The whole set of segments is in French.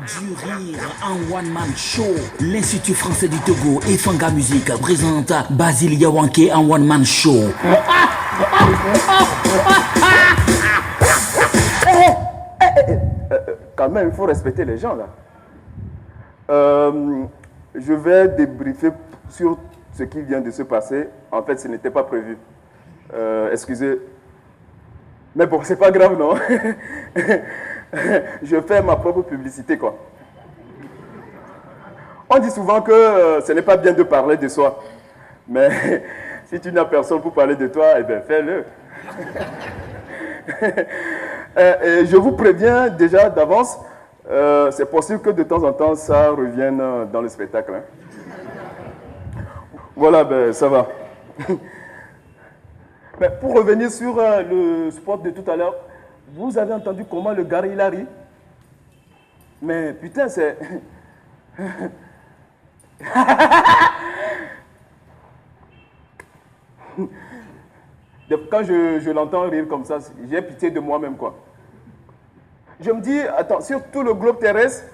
Du rire en one-man show. L'Institut français du Togo et Fanga Musique présente Basile Yawanké en one-man show. Quand même, il faut respecter les gens là. Je vais débriefer sur ce qui vient de se passer. En fait, ce n'était pas prévu. Excusez. Mais bon, c'est pas grave, non? Je fais ma propre publicité, quoi. On dit souvent que ce n'est pas bien de parler de soi. Mais si tu n'as personne pour parler de toi, eh bien, fais-le. Et je vous préviens déjà d'avance, c'est possible que de temps en temps, ça revienne dans le spectacle. Hein. Voilà, ben, ça va. Mais pour revenir sur le sport de tout à l'heure, vous avez entendu comment le gars il a ri? Mais putain, c'est... Quand je l'entends rire comme ça, j'ai pitié de moi-même, quoi. Je me dis, attends, sur tout le globe terrestre,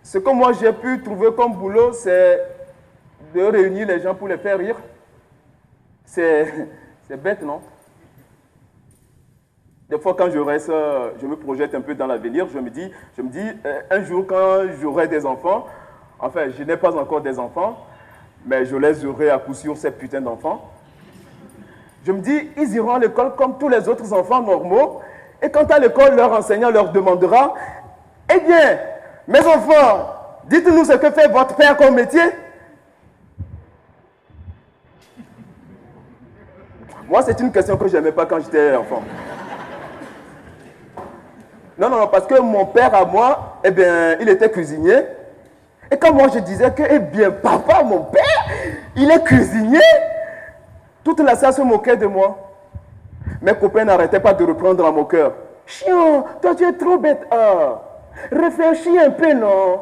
ce que moi j'ai pu trouver comme boulot, c'est de réunir les gens pour les faire rire. C'est bête, non? Des fois, quand je reste, je me projette un peu dans l'avenir, je me dis, un jour, quand j'aurai des enfants, enfin, je n'ai pas encore des enfants, mais je les aurai à coup sûr ces putains d'enfants. Je me dis, ils iront à l'école comme tous les autres enfants normaux, et quand à l'école, leur enseignant leur demandera, eh bien, mes enfants, dites-nous ce que fait votre père comme métier. Moi, c'est une question que je n'aimais pas quand j'étais enfant. Non, parce que mon père à moi, eh bien, il était cuisinier. Et quand moi je disais que, eh bien, papa, mon père, il est cuisinier, toute la salle se moquait de moi. Mes copains n'arrêtaient pas de reprendre à mon cœur. Chiant, toi tu es trop bête. Ah, réfléchis un peu, non?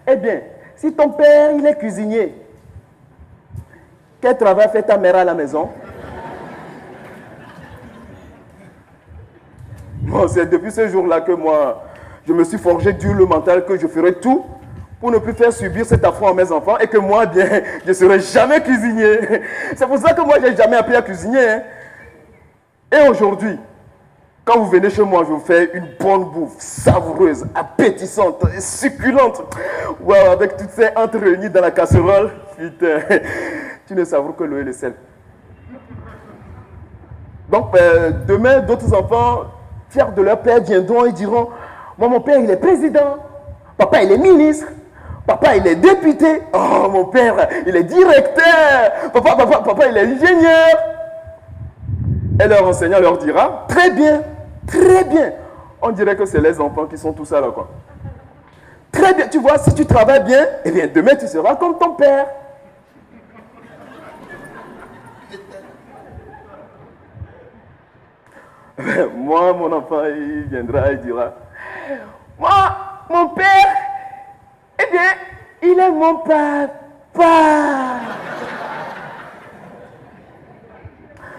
Eh bien, si ton père, il est cuisinier, quel travail fait ta mère à la maison? Bon, c'est depuis ce jour-là que moi, je me suis forgé dur le mental que je ferai tout pour ne plus faire subir cet affront à mes enfants et que moi, bien, je ne serai jamais cuisinier. C'est pour ça que moi, je n'ai jamais appris à cuisiner. Hein. Et aujourd'hui, quand vous venez chez moi, je vous fais une bonne bouffe, savoureuse, appétissante, succulente. Wow, avec toutes ces hantes réunies dans la casserole, putain, tu ne savoures que l'eau et le sel. Donc, demain, d'autres enfants, fiers de leur père, viendront et diront, moi, mon père, il est président. Papa, il est ministre. Papa, il est député. Oh, mon père, il est directeur. Papa, il est ingénieur. Et leur enseignant leur dira, très bien, très bien. On dirait que c'est les enfants qui sont tout ça là, quoi. Très bien, tu vois, si tu travailles bien, eh bien, demain, tu seras comme ton père. Moi, mon enfant, il viendra et dira, moi, mon père, eh bien, il est mon papa.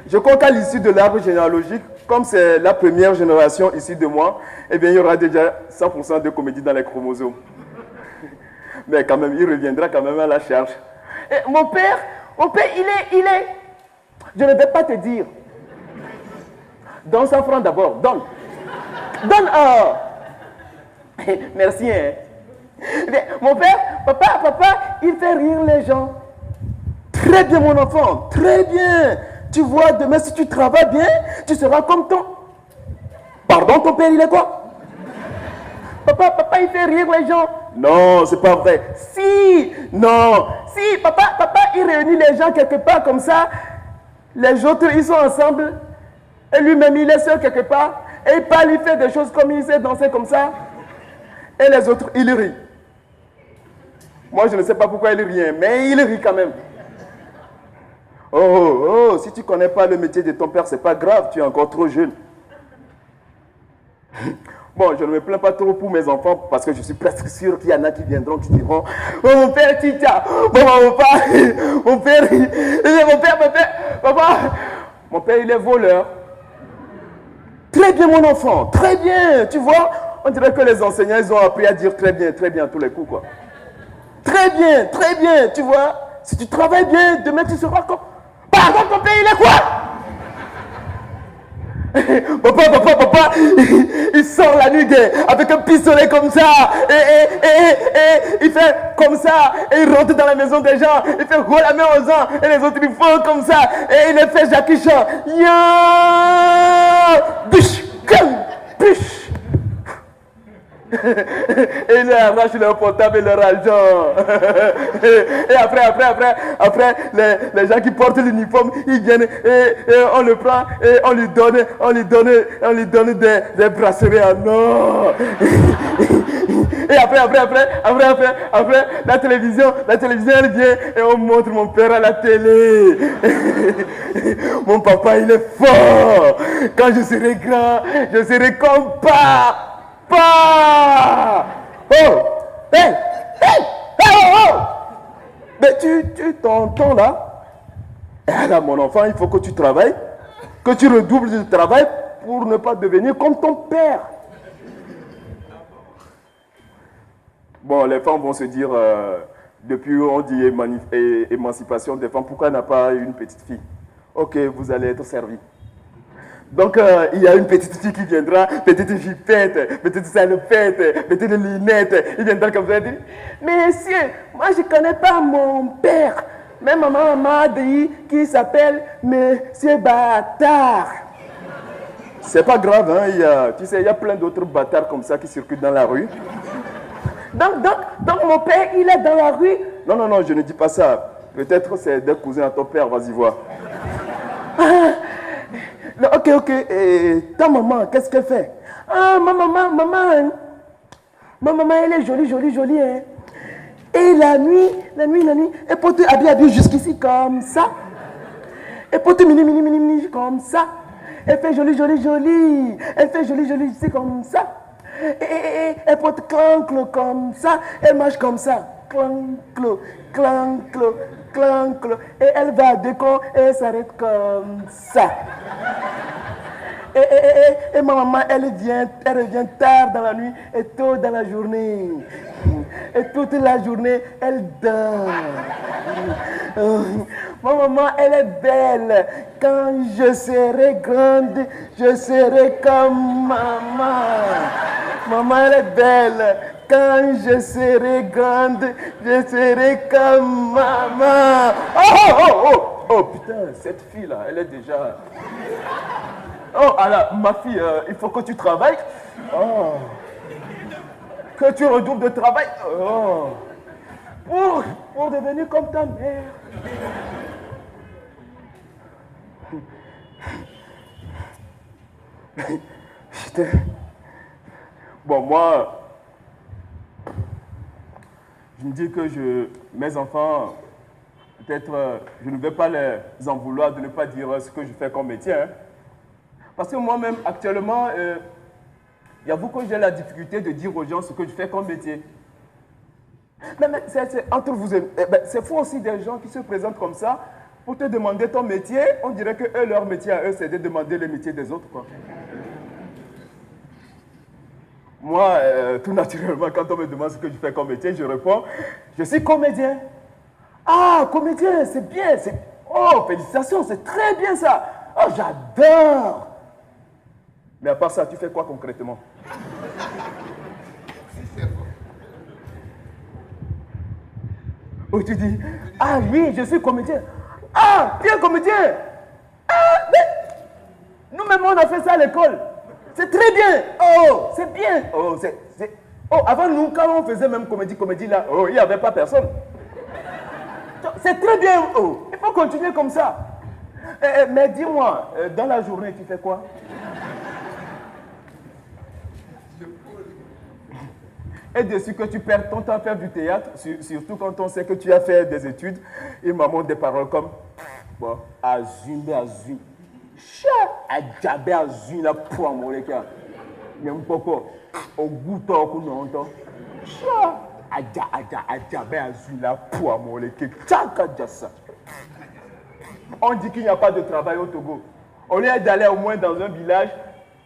Je crois qu'à l'issue de l'arbre généalogique, comme c'est la première génération ici de moi, eh bien, il y aura déjà 100% de comédie dans les chromosomes. Mais quand même, il reviendra quand même à la charge. Et mon père, il est... Je ne vais pas te dire. Donne 100 francs d'abord, donne. Donne un. Merci, hein. Mon père, papa, il fait rire les gens. Très bien, mon enfant, très bien. Tu vois, demain, si tu travailles bien, tu seras comme ton... Pardon, ton père, il est quoi? Papa, il fait rire les gens. Non, c'est pas vrai. Si, non. Si, papa, il réunit les gens quelque part comme ça. Les autres, ils sont ensemble. Et lui-même, il est seul quelque part. Et il parle, il fait des choses comme il sait danser comme ça. Et les autres, ils rient. Moi, je ne sais pas pourquoi il rit, mais il rit quand même. Oh, si tu ne connais pas le métier de ton père, c'est pas grave, tu es encore trop jeune. Bon, je ne me plains pas trop pour mes enfants parce que je suis presque sûr qu'il y en a qui viendront, qui diront, oh mon père, Tita, mon père, papa, mon père, il est voleur. Très bien, mon enfant, très bien, tu vois, On dirait que les enseignants, ils ont appris à dire très bien à tous les coups, quoi. Très bien, tu vois. Si tu travailles bien, demain tu seras comme... Pardon, ton pays, il est quoi? Papa, il sort la nuit avec un pistolet comme ça, et il fait comme ça, et il rentre dans la maison des gens, il fait rouler la main aux gens, et les autres ils font comme ça, et il les fait Jackie Chan. Biche, biche. Et ils arrachent leur portable et leur argent. Et après les gens qui portent l'uniforme, ils viennent et on le prend et on lui donne des bracelets en or. Et après la télévision elle vient et on montre mon père à la télé. Mon papa il est fort. Quand je serai grand, je serai comme papa. Mais tu t'entends là? Eh là, mon enfant, il faut que tu travailles, que tu redoubles de travail pour ne pas devenir comme ton père. Bon, les femmes vont se dire, depuis on dit émancipation des femmes, pourquoi elle n'a pas une petite fille? Ok, vous allez être servi. Donc, il y a une petite fille qui viendra, petite jupette, petite salopette, petite lunette. Il viendra comme ça et dire, messieurs, moi je ne connais pas mon père. Mais maman m'a dit qu'il s'appelle Monsieur Bâtard. C'est pas grave, hein, tu sais, il y a plein d'autres bâtards comme ça qui circulent dans la rue. Donc mon père, il est dans la rue. Non, je ne dis pas ça. Peut-être c'est des cousins à ton père, vas-y voir. Ok. Et ta maman, qu'est-ce qu'elle fait? Ah, ma maman, elle est jolie, hein. Et la nuit, elle peut te habiller jusqu'ici comme ça. Elle peut te mini comme ça. Elle fait jolie. Elle fait jolie ici comme ça. Et elle peut te clancle comme ça. Elle marche comme ça. Clancle. Et elle va à deux camps et elle s'arrête comme ça. Et ma maman, elle revient tard dans la nuit et tôt dans la journée. Et toute la journée, elle dort. Ma maman, elle est belle. Quand je serai grande, je serai comme maman. Maman, elle est belle. Quand je serai grande, je serai comme maman. Oh, putain, cette fille-là, elle est déjà... Oh, alors, ma fille, il faut que tu travailles. Oh. Que tu redoubles de travail. Oh. Pour devenir comme ta mère. Bon, moi, je me dis que mes enfants, peut-être, je ne vais pas les en vouloir de ne pas dire ce que je fais comme métier. Hein. Parce que moi-même, actuellement, il y a beaucoup que j'ai la difficulté de dire aux gens ce que je fais comme métier. Mais c'est entre vous, c'est fou aussi des gens qui se présentent comme ça pour te demander ton métier. On dirait que eux, leur métier à eux, c'est de demander le métier des autres, quoi. Moi, tout naturellement, quand on me demande ce que je fais comme métier, je réponds, je suis comédien. Ah, comédien, c'est bien. Oh, félicitations, c'est très bien ça. Oh, j'adore. Mais à part ça, tu fais quoi concrètement? Ou tu dis, ah oui, je suis comédien. Ah, tu es comédien. Ah, mais nous-mêmes, on a fait ça à l'école. C'est très bien. Oh, c'est bien. Oh, oh, avant nous, quand on faisait même comédie là, oh, il n'y avait pas personne. C'est très bien. Oh, il faut continuer comme ça. Mais dis-moi, dans la journée, tu fais quoi? Et dessus que tu perds ton temps à faire du théâtre, surtout quand on sait que tu as fait des études, il m'a montré des paroles comme bon, azun, chat, adjabé azun, la poire, mon léka. Même pas quoi, au goût, au non, chat, adjabé azun, la poire, mon léka. Ça. On dit qu'il n'y a pas de travail au Togo. Au lieu d'aller au moins dans un village,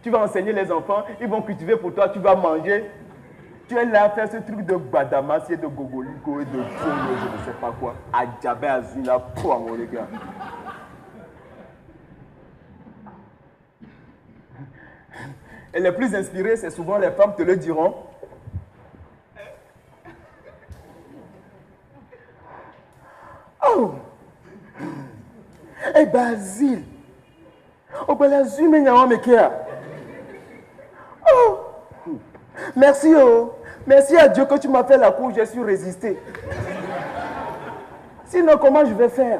Tu vas enseigner les enfants, ils vont cultiver pour toi, tu vas manger. Tu es là à faire ce truc de Gbadamassé, de Gogoliko et de Fono, je ne sais pas quoi. À Djabé Azuna, pour mon les gars. Et les plus inspirés, c'est souvent les femmes te le diront. Oh! Eh Basile! Oh, Basile, mais il y a oh! Merci, oh! Merci à Dieu que tu m'as fait la cour, j'ai su résister. Sinon, comment je vais faire?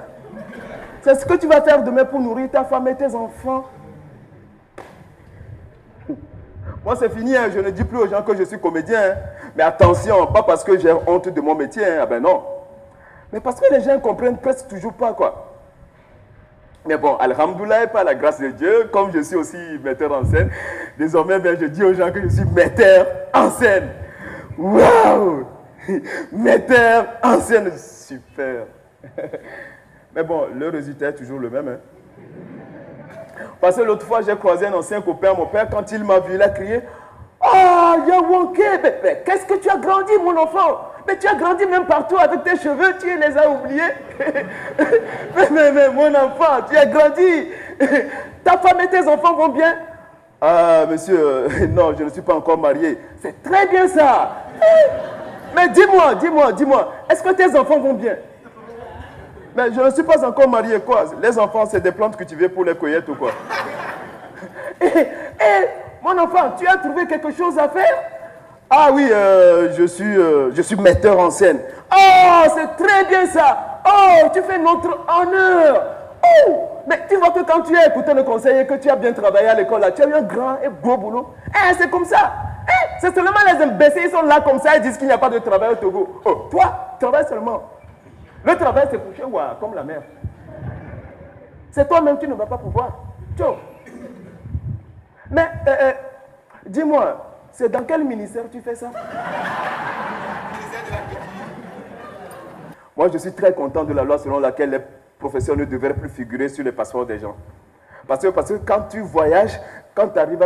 C'est ce que tu vas faire demain pour nourrir ta femme et tes enfants. Moi, c'est fini, hein. Je ne dis plus aux gens que je suis comédien. Hein. Mais attention, pas parce que j'ai honte de mon métier. Hein. Ah ben non. Mais parce que les gens ne comprennent presque toujours pas, quoi. Mais bon, alhamdoulilah, par la grâce de Dieu, comme je suis aussi metteur en scène, désormais, ben, je dis aux gens que je suis metteur en scène. Waouh! Metteur en scène, super. Mais bon, le résultat est toujours le même. Hein. Parce que l'autre fois, j'ai croisé un ancien copain, mon père, quand il m'a vu, il a crié « Ah, Yawanké, mais qu'est-ce que tu as grandi, mon enfant? Mais tu as grandi même partout avec tes cheveux, tu les as oubliés. mais mon enfant, tu as grandi. Ta femme et tes enfants vont bien? Ah, monsieur, non, je ne suis pas encore marié. C'est très bien ça. Mais dis-moi, est-ce que tes enfants vont bien? Mais je ne suis pas encore marié, quoi. Les enfants, c'est des plantes cultivées pour les cueillettes ou quoi? Mon enfant, tu as trouvé quelque chose à faire? Ah oui, je suis metteur en scène. Oh, c'est très bien ça. Oh, tu fais notre honneur. Oh, mais tu vois que quand tu as écouté le conseil et que tu as bien travaillé à l'école, là, tu as eu un grand et beau boulot. C'est comme ça. C'est seulement les imbéciles, ils sont là comme ça et disent qu'il n'y a pas de travail au Togo. Oh, toi, travaille seulement. Le travail, c'est coucher comme la mer. C'est toi-même qui ne vas pas pouvoir. Ciao. Mais, dis-moi, c'est dans quel ministère tu fais ça? Moi, je suis très content de la loi selon laquelle les professeurs ne devraient plus figurer sur les passeports des gens. Parce que quand tu voyages, quand tu arrives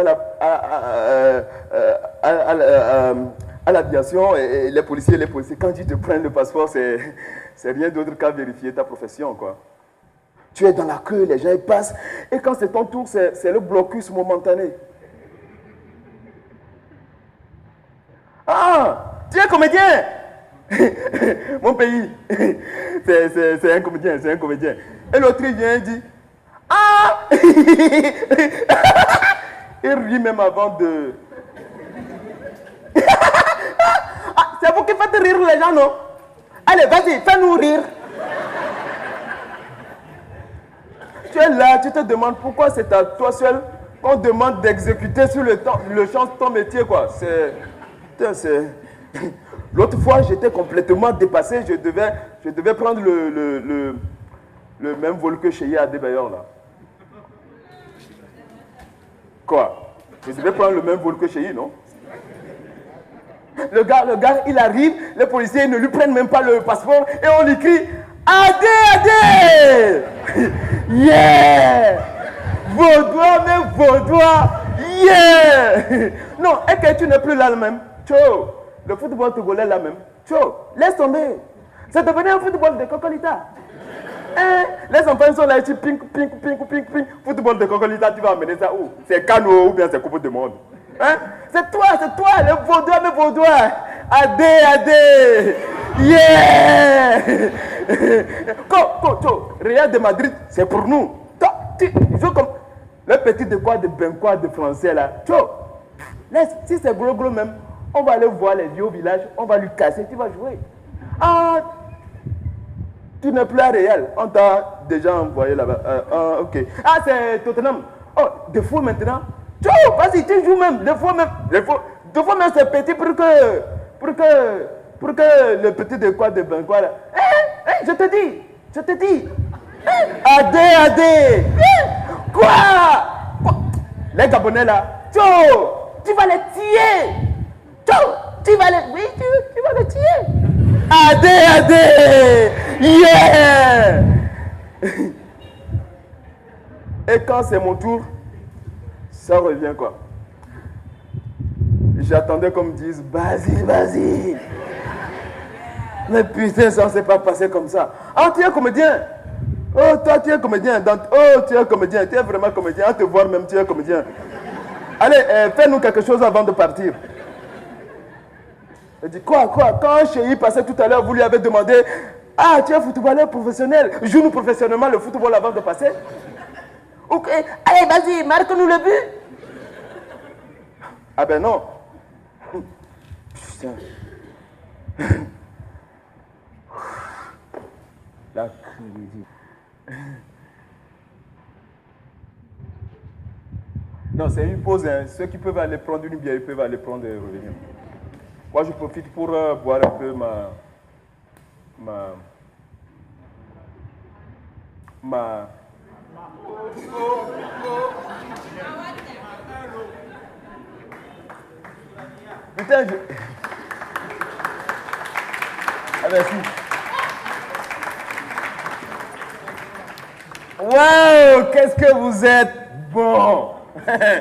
à l'aviation, et les policiers, quand ils te prennent le passeport, c'est rien d'autre qu'à vérifier ta profession, quoi. Tu es dans la queue, les gens ils passent, et quand c'est ton tour, c'est le blocus momentané. Ah, tu es comédien. Mon pays, c'est un comédien, Et l'autre il vient et dit, ah. Il rit même avant de... C'est vous qui faites rire les gens, non? Allez, vas-y, fais-nous rire. Tu es là, tu te demandes pourquoi c'est à toi seul qu'on demande d'exécuter sur le champ de ton métier, quoi. L'autre fois, j'étais complètement dépassé. Je devais prendre le même vol que chez Adébayor, là. Quoi? Je devais prendre le même vol que chez non? Le gars, il arrive, les policiers ne lui prennent même pas le passeport et on lui crie Adé! Yeah! Vaudois, mais Vaudois! Yeah! Non, et que tu n'es plus là le même. Tcho! Le football togolais là même. Tcho! Laisse tomber. C'est devenu un football de cocolita. Les enfants sont là, ils ping. Football de cocolita, tu vas amener ça où? C'est Cano ou bien c'est Coupe du Monde? Hein? C'est toi, les Vaudois, mais Vaudois. Adé! Yeah! Real de Madrid, c'est pour nous. Tu joues comme le petit de quoi, de benquois de français là. Laisse, si c'est gros même, on va aller voir les vieux au village, on va lui casser, tu vas jouer. Ah, tu n'es plus à Real, on t'a déjà envoyé là-bas. Ok. Ah, c'est Tottenham. Oh, de fou maintenant. Vas-y, tu joues même, deux fois même c'est petit pour que le petit de quoi, de benquois là. Je te dis. Adé. Quoi? Les Gabonais là. Tu vas les tuer. Tu vas les tuer. Adé. Yeah. Et quand c'est mon tour, ça revient quoi? J'attendais qu'on me dise, Basile, Basile. Mais putain, ça ne s'est pas passé comme ça. Ah, tu es comédien. Oh, toi, tu es comédien. Oh, tu es comédien. Tu es vraiment comédien. À te voir même, tu es comédien. Allez, fais-nous quelque chose avant de partir. Il dit, quoi? Quand Chéri passait tout à l'heure, vous lui avez demandé, ah, tu es footballeur professionnel. Joue-nous professionnellement le football avant de passer. Ok, allez, vas-y, marque-nous le but. Ah ben non. Putain. L'après-midi. Non, c'est une pause. Hein. Ceux qui peuvent aller prendre une bière, ils peuvent aller prendre et revenir. Moi, je profite pour boire un peu Putain, je... Ah, merci. Waouh, qu'est-ce que vous êtes bon.